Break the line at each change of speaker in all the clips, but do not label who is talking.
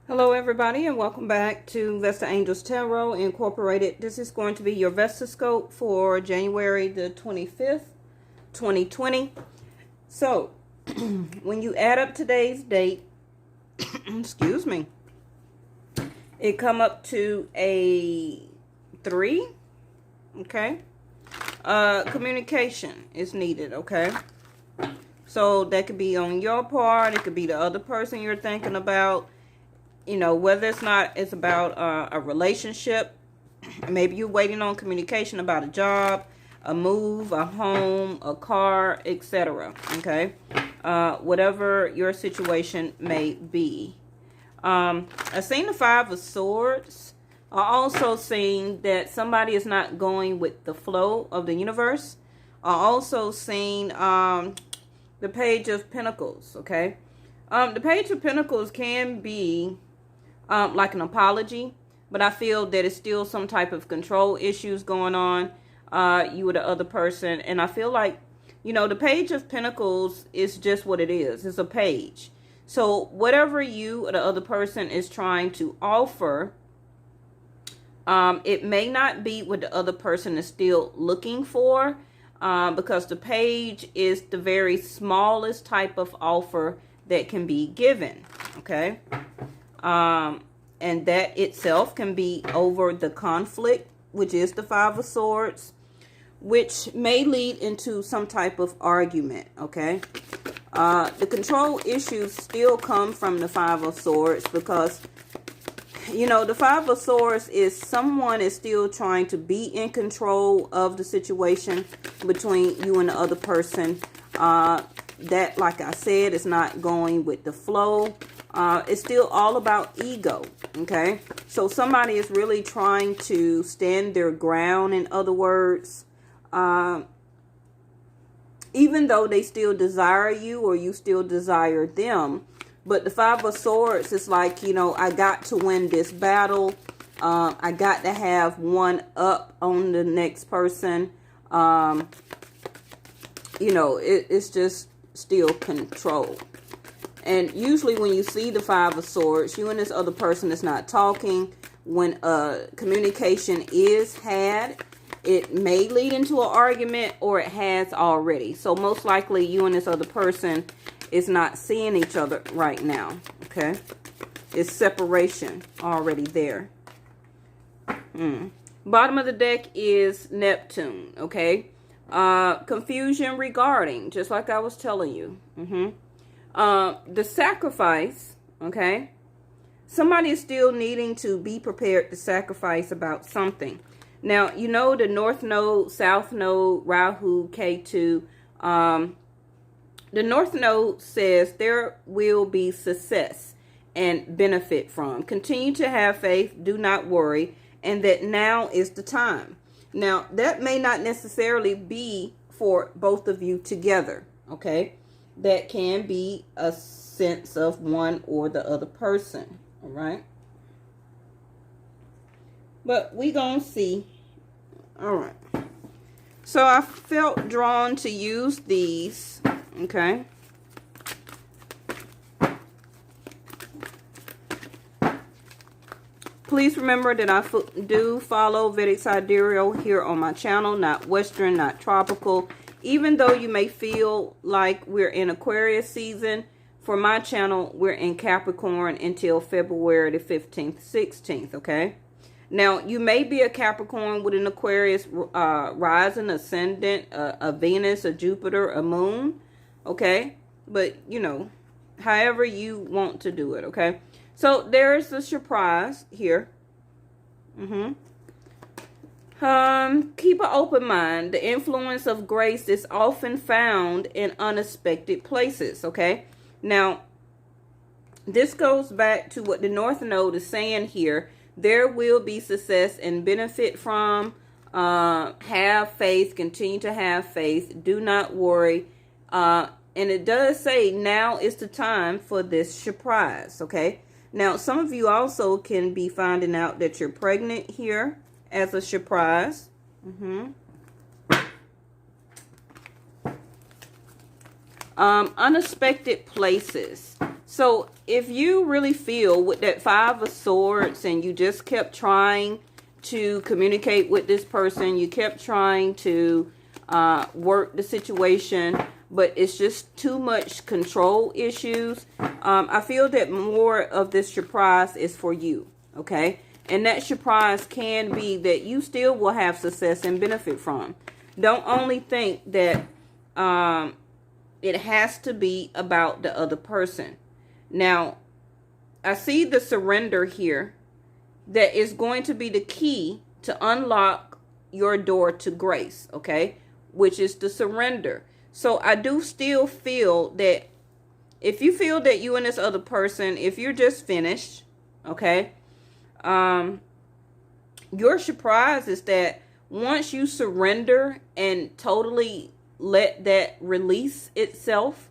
Hello everybody and welcome back to Vesta Angels Tarot Incorporated. This is going to be your Vestascope for January the 25th, 2020. So, when you add up today's date, excuse me, it come up to a 3, okay? Communication is needed, okay? So, that could be on your part, it could be the other person you're thinking about. You know, whether it's about a relationship, maybe you're waiting on communication about a job, a move, a home, a car, etc. Okay, whatever your situation may be. I seen the Five of Swords. I also seen that somebody is not going with the flow of the universe. I also seen the Page of Pentacles. Okay, the Page of Pentacles can be like an apology, but I feel that it's still some type of control issues going on, you or the other person. And I feel like, you know, the Page of Pentacles is just what it is. It's a page. So whatever you or the other person is trying to offer, it may not be what the other person is still looking for, because the page is the very smallest type of offer that can be given. Okay. And that itself can be over the conflict, which is the Five of Swords, which may lead into some type of argument, okay? The control issues still come from the Five of Swords because, you know, the Five of Swords is someone is still trying to be in control of the situation between you and the other person. That, like I said, is not going with the flow. It's still all about ego, okay? So somebody is really trying to stand their ground, in other words, even though they still desire you or you still desire them. But the Five of Swords is like, you know, I got to win this battle. I got to have one up on the next person. You know, it's just still control. And usually when you see the Five of Swords, you and this other person is not talking. When communication is had, it may lead into an argument or it has already. So most likely you and this other person is not seeing each other right now. Okay. It's separation already there. Bottom of the deck is Neptune. Okay. Confusion regarding, just like I was telling you. The sacrifice, okay? Somebody is still needing to be prepared to sacrifice about something. Now, you know the North Node, South Node, Rahu, Ketu. The North Node says there will be success and benefit from. Continue to have faith, do not worry, and that now is the time. Now, that may not necessarily be for both of you together, okay? That can be a sense of one or the other person, all right? But we gonna see. All right. So I felt drawn to use these, okay? Please remember that I do follow Vedic Sidereal here on my channel, not Western, not tropical. Even though you may feel like we're in Aquarius season, for my channel, we're in Capricorn until February the 15th, 16th, okay? Now, you may be a Capricorn with an Aquarius rising, ascendant, a Venus, a Jupiter, a Moon, okay? But, you know, however you want to do it, okay? So, there's a surprise here. Keep an open mind. The influence of grace is often found in unexpected places, okay? Now, this goes back to what the North Node is saying here. There will be success and benefit from. Have faith. Continue to have faith. Do not worry. And it does say now is the time for this surprise, okay? Now, some of you also can be finding out that you're pregnant here as a surprise. Unexpected places. So if you really feel with that Five of Swords and you just kept trying to communicate with this person, you kept trying to work the situation, but it's just too much control issues, I feel that more of this surprise is for you, okay? And that surprise can be that you still will have success and benefit from. Don't only think that it has to be about the other person. Now, I see the surrender here that is going to be the key to unlock your door to grace, okay? Which is the surrender. So I do still feel that if you feel that you and this other person, if you're just finished, okay, your surprise is that once you surrender and totally let that release itself,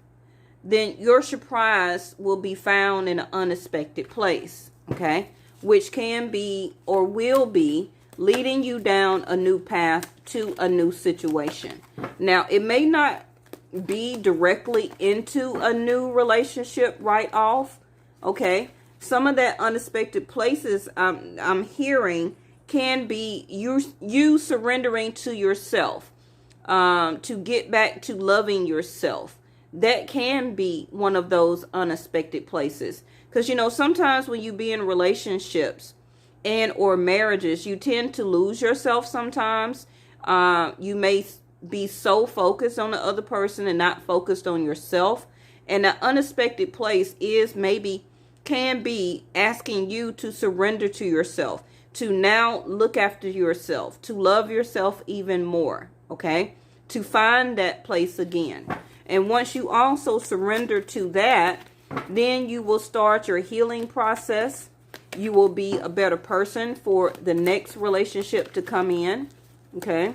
then your surprise will be found in an unexpected place, okay? Which can be or will be leading you down a new path to a new situation. Now, it may not be directly into a new relationship right off, okay? Some of that unexpected places I'm hearing can be you surrendering to yourself, to get back to loving yourself. That can be one of those unexpected places. Because, you know, sometimes when you be in relationships and or marriages, you tend to lose yourself sometimes. You may be so focused on the other person and not focused on yourself. And the unexpected place can be asking you to surrender to yourself, to now look after yourself, to love yourself even more, okay? To find that place again. And once you also surrender to that, then you will start your healing process. You will be a better person for the next relationship to come in, okay?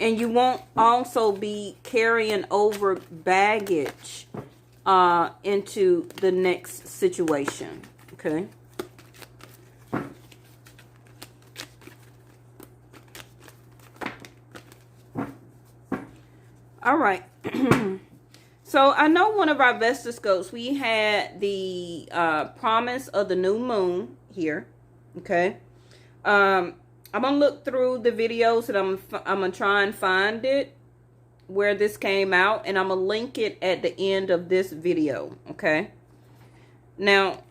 And you won't also be carrying over baggage into the next situation, okay? All right. So I know one of our Vestascopes, we had the promise of the new moon here. Okay. I'm going to look through the videos and I'm going to try and find it where this came out. And I'm going to link it at the end of this video. Okay. Now,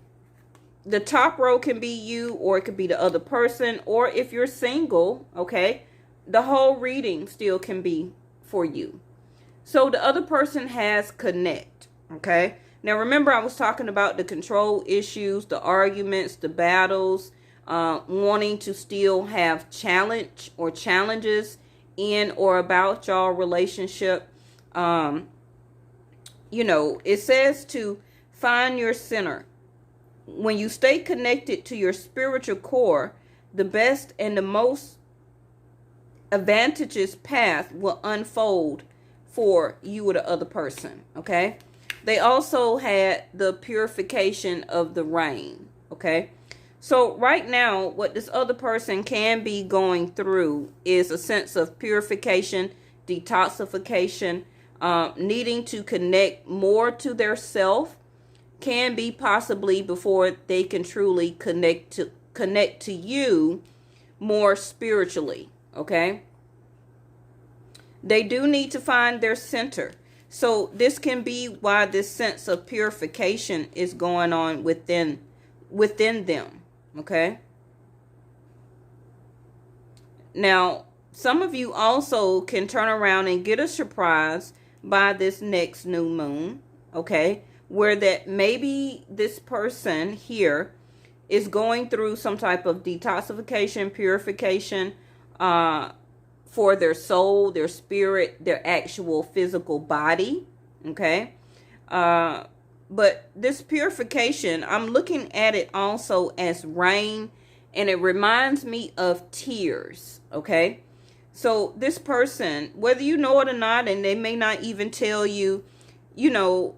the top row can be you or it could be the other person. Or if you're single, okay, the whole reading still can be for you. So the other person has connect, okay? Now remember I was talking about the control issues, the arguments, the battles, wanting to still have challenges in or about y'all relationship. You know, it says to find your center. When you stay connected to your spiritual core, the best and the most advantageous path will unfold for you or the other person, okay? They also had the purification of the rain, okay? So right now, what this other person can be going through is a sense of purification, detoxification, needing to connect more to their self, can be possibly before they can truly connect to you more spiritually, okay? They do need to find their center. So this can be why this sense of purification is going on within them. Okay. Now, some of you also can turn around and get a surprise by this next new moon. Okay. Where that maybe this person here is going through some type of detoxification, purification, for their soul, their spirit, their actual physical body, okay? But this purification, I'm looking at it also as rain, and it reminds me of tears, okay? So this person, whether you know it or not, and they may not even tell you, you know,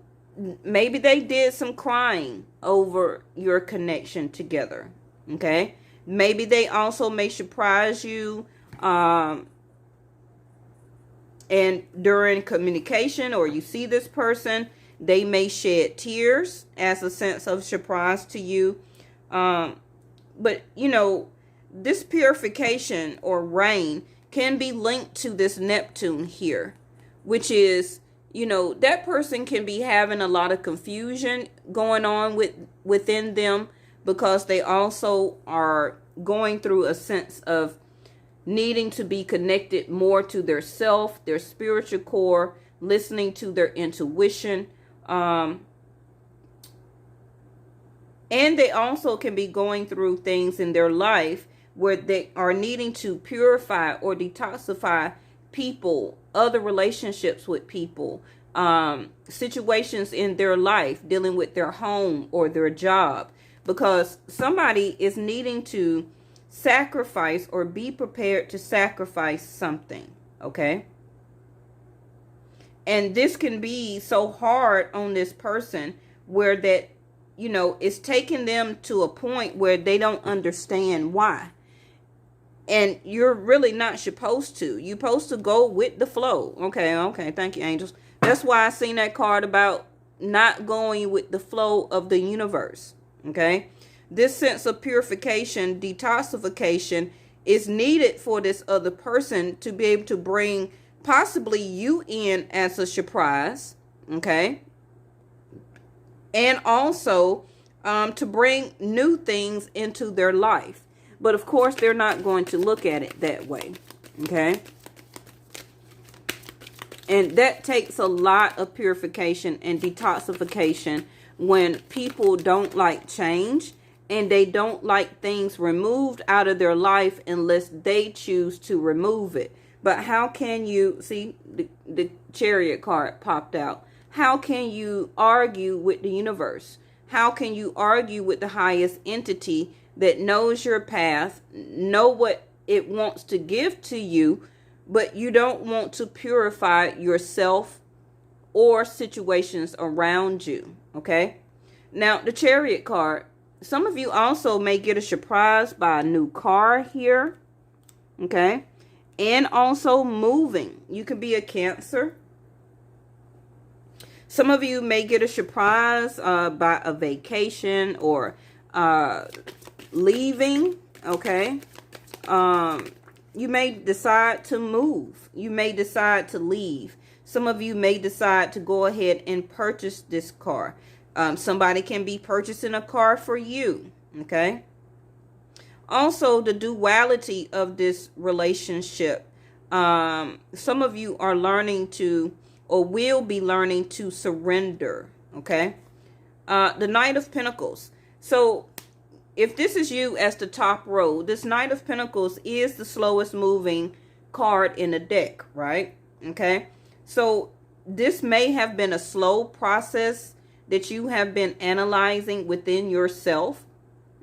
maybe they did some crying over your connection together, okay? Maybe they also may surprise you, and during communication, or you see this person They may shed tears as a sense of surprise to you. But, you know, this purification or rain can be linked to this Neptune here, which is, you know, that person can be having a lot of confusion going on within them, because they also are going through a sense of needing to be connected more to their self, their spiritual core, listening to their intuition. And they also can be going through things in their life where they are needing to purify or detoxify people, other relationships with people, situations in their life, dealing with their home or their job, because somebody is needing to sacrifice or be prepared to sacrifice something, okay? And this can be so hard on this person where that, you know, it's taking them to a point where they don't understand why. And you're really not supposed to. You're supposed to go with the flow. Okay. Thank you, angels. That's why I seen that card about not going with the flow of the universe. Okay. This sense of purification, detoxification is needed for this other person to be able to bring possibly you in as a surprise. Okay. And also to bring new things into their life. But of course, they're not going to look at it that way. Okay. And that takes a lot of purification and detoxification when people don't like change and they don't like things removed out of their life unless they choose to remove it. But how can you see the Chariot card popped out? How can you argue with the universe? How can you argue with the highest entity that knows your path, know what it wants to give to you, but you don't want to purify yourself or situations around you, okay? Now, the Chariot card, some of you also may get a surprise by a new car here, okay? And also moving. You could be a Cancer. Some of you may get a surprise by a vacation or leaving, okay? You may decide to move. You may decide to leave. Some of you may decide to go ahead and purchase this car. Somebody can be purchasing a car for you, okay? Also, the duality of this relationship. Some of you are learning to, or will be learning to surrender, okay? The Knight of Pentacles. So, if this is you as the top row, this Knight of Pentacles is the slowest moving card in the deck, right? Okay. So this may have been a slow process that you have been analyzing within yourself.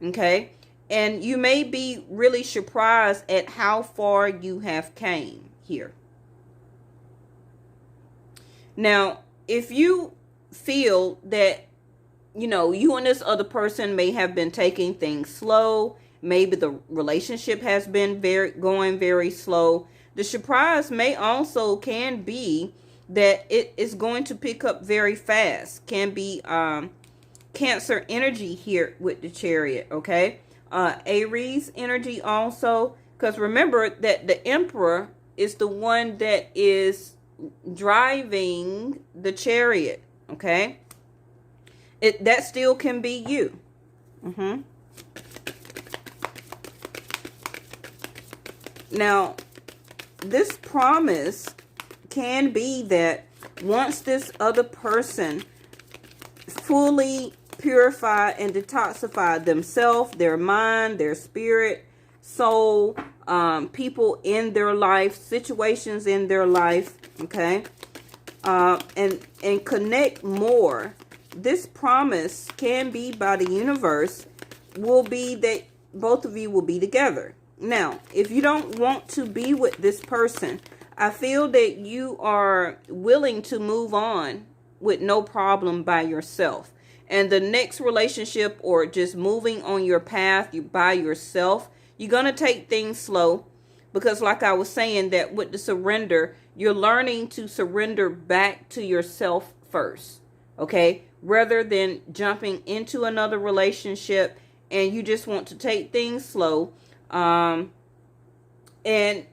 Okay. And you may be really surprised at how far you have came here. Now, if you feel that, you know, you and this other person may have been taking things slow. Maybe the relationship has been going very slow. The surprise may also can be that it is going to pick up very fast. Can be Cancer energy here with the Chariot, okay? Aries energy also. Because remember that the Emperor is the one that is driving the Chariot, okay? That still can be you. Now, this promise can be that once this other person fully purify and detoxify themselves, their mind, their spirit, soul, people in their life, situations in their life, okay, and connect more. This promise can be by the universe will be that both of you will be together. Now, if you don't want to be with this person, I feel that you are willing to move on with no problem by yourself. And the next relationship or just moving on your path by yourself, you're going to take things slow. Because like I was saying, that with the surrender, you're learning to surrender back to yourself first. Okay, rather than jumping into another relationship and you just want to take things slow. And it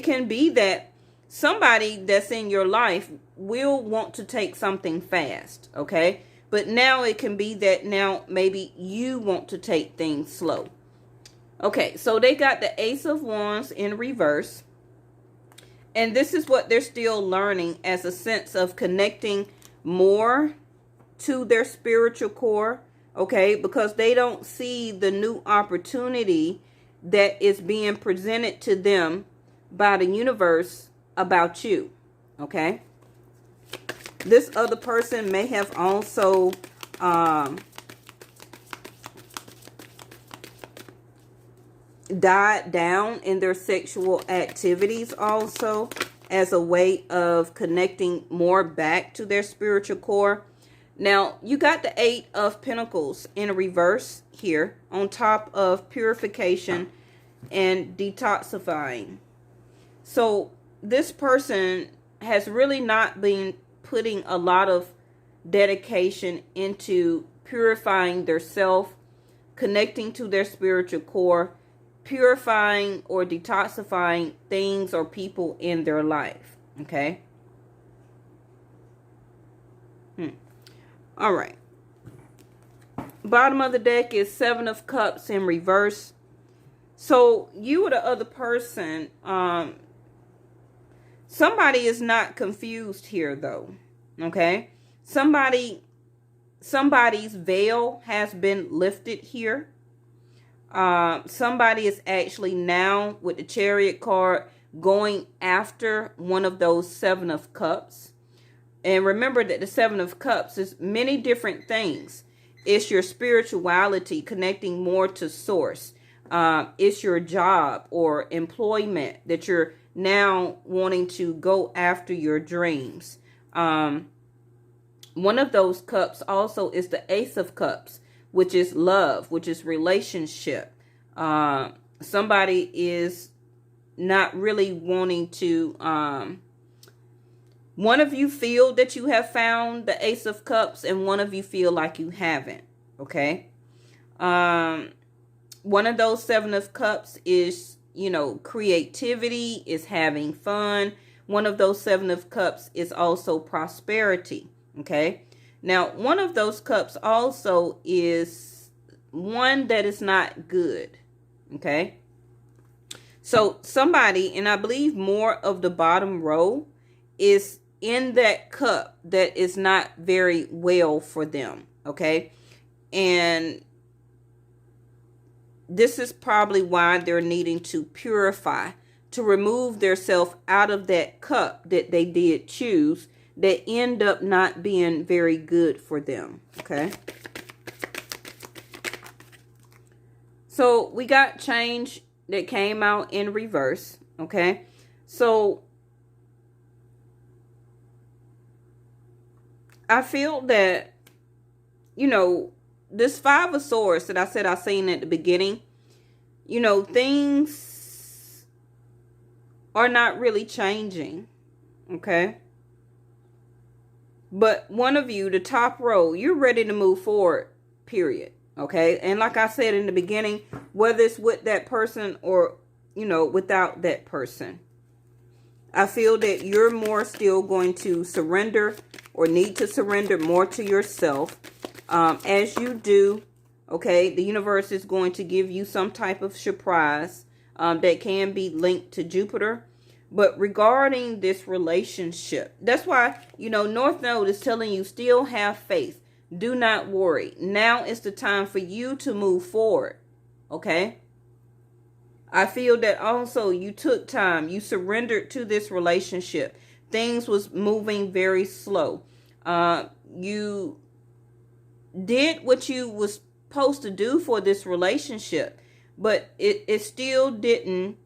can be that somebody that's in your life will want to take something fast. Okay, but now it can be that now maybe you want to take things slow. Okay, so they got the Ace of Wands in reverse. And this is what they're still learning, as a sense of connecting more to their spiritual core. Okay, because they don't see the new opportunity that is being presented to them by the universe about you. Okay, this other person may have also died down in their sexual activities also, as a way of connecting more back to their spiritual core. Now, you got the Eight of Pentacles in reverse here, on top of purification and detoxifying. So this person has really not been putting a lot of dedication into purifying their self, connecting to their spiritual core, purifying or detoxifying things or people in their life. Okay. All right. Bottom of the deck is Seven of Cups in reverse. So you or the other person, somebody is not confused here though. Okay. Somebody's veil has been lifted here. Somebody is actually now, with the Chariot card, going after one of those Seven of Cups. And remember that the Seven of Cups is many different things. It's your spirituality, connecting more to source. It's your job or employment that you're now wanting to go after your dreams. One of those cups also is the Ace of Cups, which is love, which is relationship. Somebody is not really wanting to, one of you feel that you have found the Ace of Cups and one of you feel like you haven't. Okay. One of those Seven of Cups is, creativity, is having fun. One of those Seven of Cups is also prosperity. Okay. Now, one of those cups also is one that is not good. Okay. So somebody, and I believe more of the bottom row, is in that cup that is not very well for them. Okay. And this is probably why they're needing to purify, to remove their self out of that cup that they did choose, that end up not being very good for them. Okay. So we got change that came out in reverse. Okay. So I feel that, this Five of Swords that I said I seen at the beginning, things are not really changing. Okay. But one of you, the top row, you're ready to move forward, period. Okay. And like I said in the beginning, whether it's with that person or, without that person, I feel that you're more still going to surrender or need to surrender more to yourself. As you do, okay, the universe is going to give you some type of surprise that can be linked to Jupiter. But regarding this relationship, that's why, North Node is telling you still have faith. Do not worry. Now is the time for you to move forward. Okay. I feel that also you took time. You surrendered to this relationship. Things was moving very slow. You did what you was supposed to do for this relationship, but it still didn't.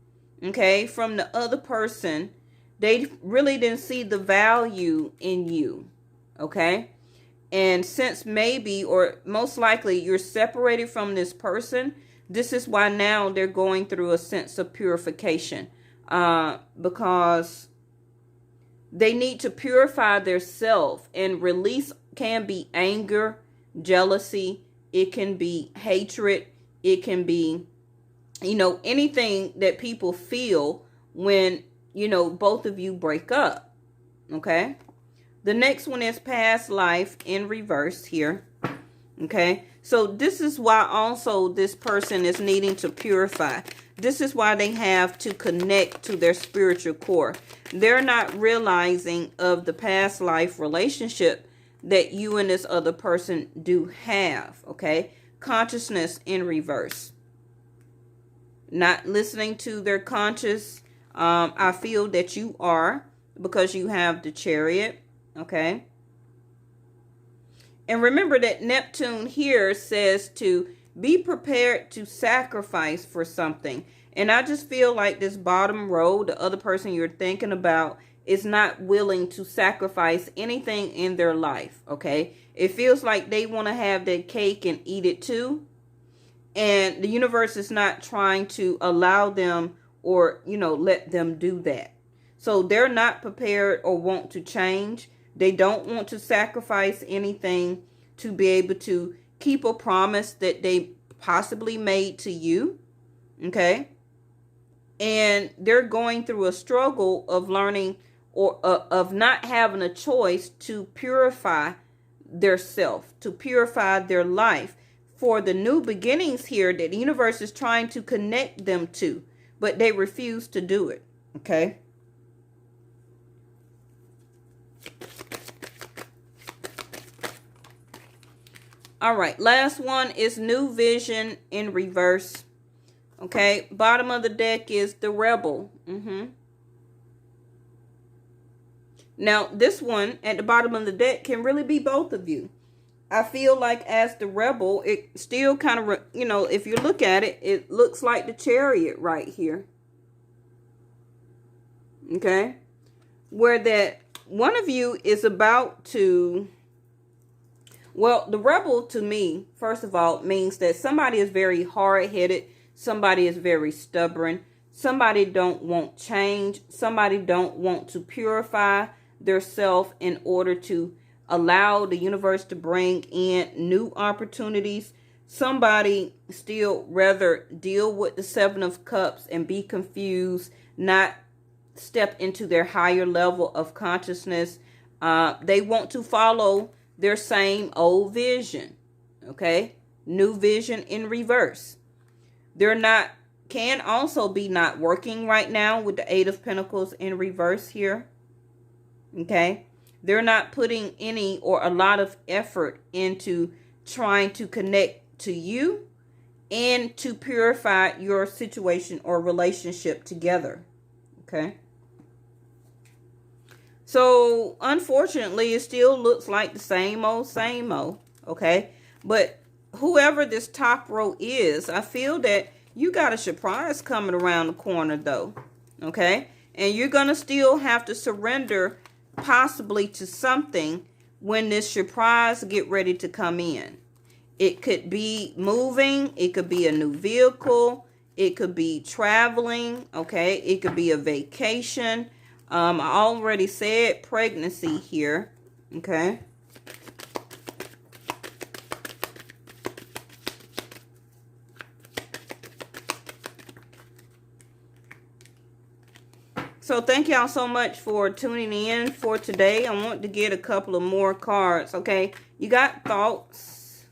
Okay, from the other person, they really didn't see the value in you. Okay, and since maybe or most likely you're separated from this person, this is why now they're going through a sense of purification, because They need to purify their self, and release can be anger, jealousy. It can be hatred. It can be, anything that people feel when, both of you break up. Okay. The next one is past life in reverse here. Okay. So this is why also this person is needing to purify. This is why they have to connect to their spiritual core. They're not realizing of the past life relationship that you and this other person do have. Okay. Consciousness in reverse. Not listening to their conscious. I feel that you are, because you have the Chariot. Okay. And remember that Neptune here says to be prepared to sacrifice for something. And I just feel like this bottom row, the other person you're thinking about, is not willing to sacrifice anything in their life. Okay. It feels like they want to have their cake and eat it too. And the universe is not trying to allow them or, let them do that. So they're not prepared or want to change. They don't want to sacrifice anything to be able to keep a promise that they possibly made to you. Okay. And they're going through a struggle of learning or of not having a choice to purify their self, to purify their life for the new beginnings here that the universe is trying to connect them to, but they refuse to do it. Okay. All right, last one is new vision in reverse. Okay, bottom of the deck is the Rebel. Now, this one at the bottom of the deck can really be both of you. I feel like as the Rebel, it still kind of, if you look at it, it looks like the Chariot right here. Okay, where that one of you is about to... Well, the Rebel to me, first of all, means that somebody is very hard-headed. Somebody is very stubborn. Somebody don't want change. Somebody don't want to purify their self in order to allow the universe to bring in new opportunities. Somebody still rather deal with the Seven of Cups and be confused, not step into their higher level of consciousness. They want to follow their same old vision. Okay. New vision in reverse. Can also be not working right now with the Eight of Pentacles in reverse here. Okay. They're not putting any or a lot of effort into trying to connect to you and to purify your situation or relationship together. Okay. So, unfortunately, it still looks like the same old, okay? But whoever this top row is, I feel that you got a surprise coming around the corner, though, okay? And you're going to still have to surrender possibly to something when this surprise get ready to come in. It could be moving. It could be a new vehicle. It could be traveling, okay? It could be a vacation. I already said pregnancy here. Okay. So thank y'all so much for tuning in for today. I want to get a couple of more cards. Okay. You got thoughts.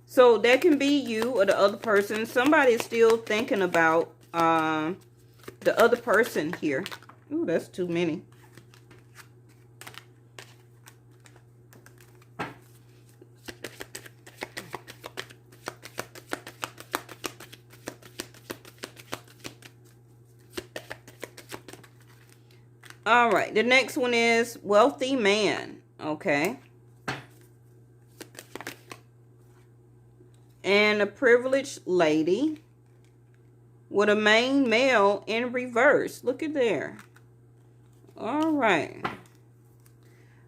So that can be you or the other person. Somebody is still thinking about the other person here. Ooh, that's too many. All right, the next one is wealthy man. Okay. And a privileged lady with a main male in reverse. Look at there. All right.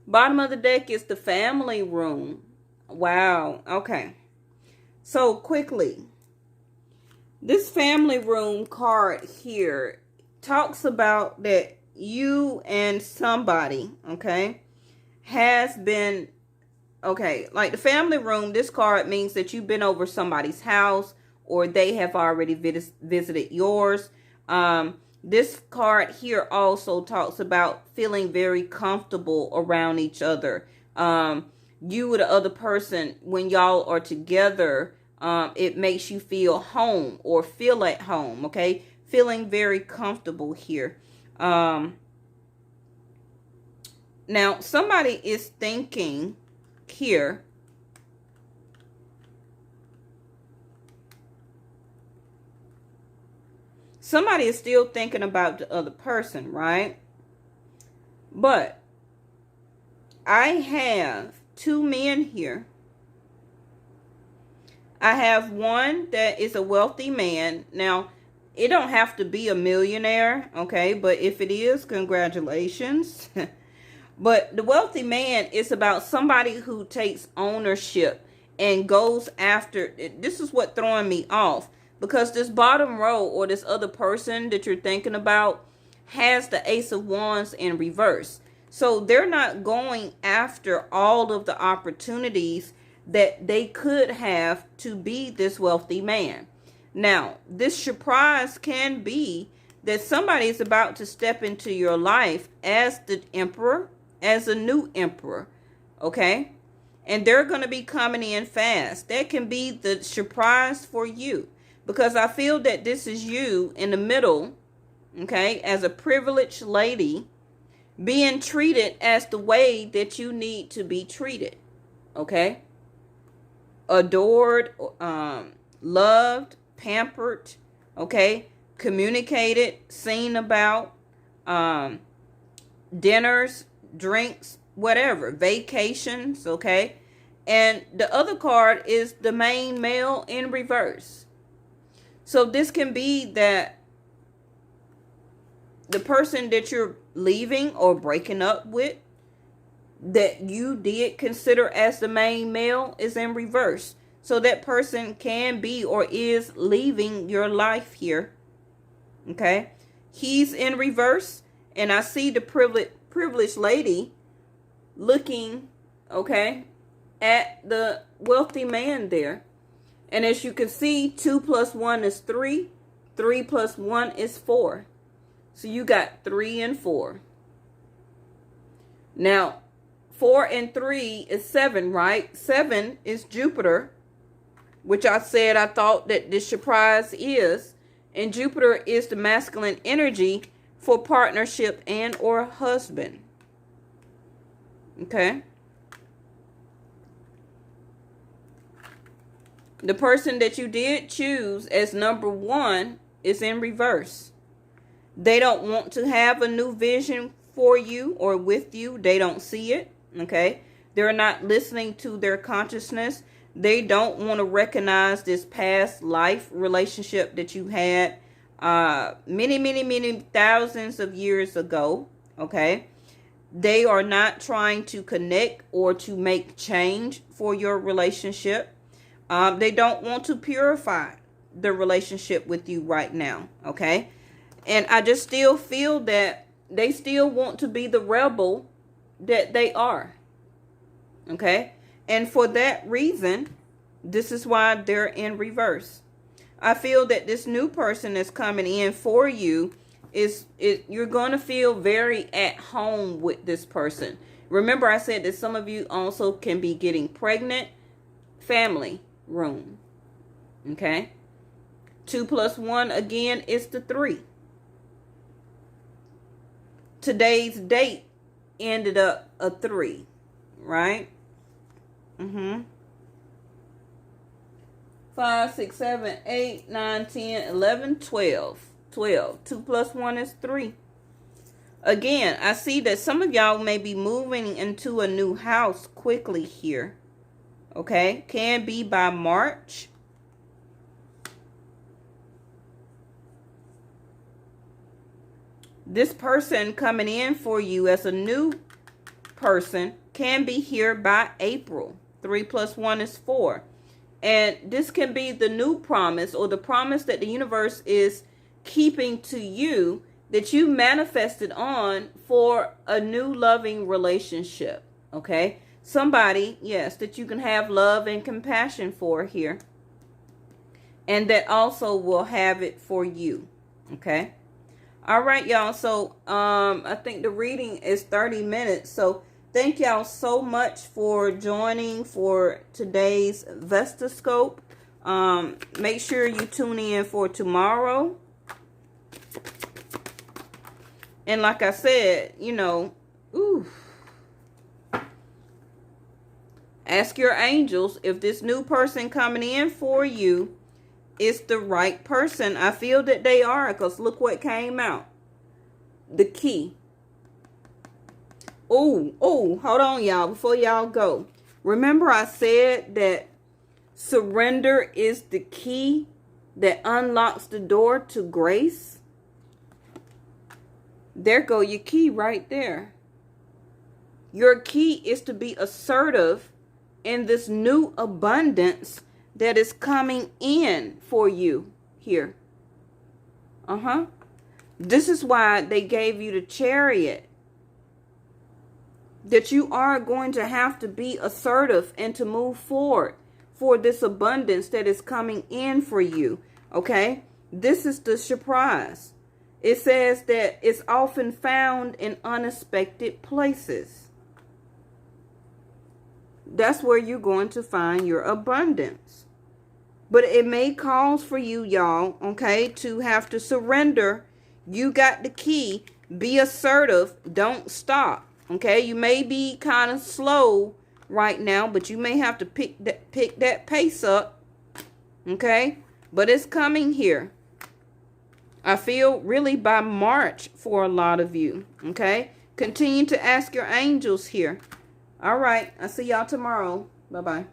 Bottom of the deck is the family room. Wow. Okay. So quickly, this family room card here talks about that you and somebody, okay, has been, okay, like the family room, this card means that you've been over somebody's house or they have already visited yours. This card here also talks about feeling very comfortable around each other. You and the other person, when y'all are together, it makes you feel home or feel at home, okay? Feeling very comfortable here. Now, somebody is thinking here, somebody is still thinking about the other person, right? But I have two men here. I have one that is a wealthy man. Now, it don't have to be a millionaire, okay? But if it is, congratulations. But the wealthy man is about somebody who takes ownership and goes after. This is what throwing me off, because this bottom row or this other person that you're thinking about has the Ace of Wands in reverse. So they're not going after all of the opportunities that they could have to be this wealthy man. Now, this surprise can be that somebody is about to step into your life as the emperor, as a new emperor, okay? And they're going to be coming in fast. That can be the surprise for you, because I feel that this is you in the middle, okay, as a privileged lady, being treated as the way that you need to be treated, okay? Adored, loved, pampered, okay? Communicated, seen about, dinners, drinks, whatever, vacations, okay? And the other card is the main male in reverse. So this can be that the person that you're leaving or breaking up with, that you did consider as the main male, is in reverse. So that person can be or is leaving your life here, okay? He's in reverse, and I see the privileged lady looking, okay, at the wealthy man there. And as you can see, 2 plus 1 is 3. 3 plus 1 is 4. So you got 3 and 4. Now, 4 and 3 is 7, right? 7 is Jupiter, which I said I thought that this surprise is. And Jupiter is the masculine energy for partnership and or husband. Okay? The person that you did choose as number 1 is in reverse. They don't want to have a new vision for you or with you. They don't see it. Okay? They're not listening to their consciousness. They don't want to recognize this past life relationship that you had many thousands of years ago. Okay? They are not trying to connect or to make change for your relationship. They don't want to purify the relationship with you right now. Okay? And I just still feel that they still want to be the rebel that they are. Okay? And for that reason, this is why they're in reverse. I feel that this new person that's coming in for you you're going to feel very at home with this person. Remember, I said that some of you also can be getting pregnant. Family room. Okay? 2 plus 1 again is the 3. Today's date ended up a 3, right? 5, 6, 7, 8, 9, 10, 11, 12. 12. 2 plus 1 is 3. Again, I see that some of y'all may be moving into a new house quickly here. Okay? Can be by March. This person coming in for you as a new person can be here by April. 3 plus 1 is 4. And this can be the new promise or the promise that the universe is keeping to you that you manifested on for a new loving relationship. Okay? Somebody, yes, that you can have love and compassion for here. And that also will have it for you. Okay? All right, y'all. So, I think the reading is 30 minutes. So, thank y'all so much for joining for today's Vestascope. Make sure you tune in for tomorrow. And like I said, you know, ask your angels if this new person coming in for you is the right person. I feel that they are, because look what came out. The key. Oh, hold on, y'all, before y'all go. Remember I said that surrender is the key that unlocks the door to grace? There go your key right there. Your key is to be assertive in this new abundance that is coming in for you here. This is why they gave you the Chariot. That you are going to have to be assertive and to move forward for this abundance that is coming in for you. Okay? This is the surprise. It says that it's often found in unexpected places. That's where you're going to find your abundance. But it may cause for you, y'all, okay, to have to surrender. You got the key. Be assertive. Don't stop. Okay, you may be kind of slow right now, but you may have to pick that pace up. Okay, but it's coming here. I feel really by March for a lot of you. Okay, continue to ask your angels here. All right, I'll see y'all tomorrow. Bye-bye.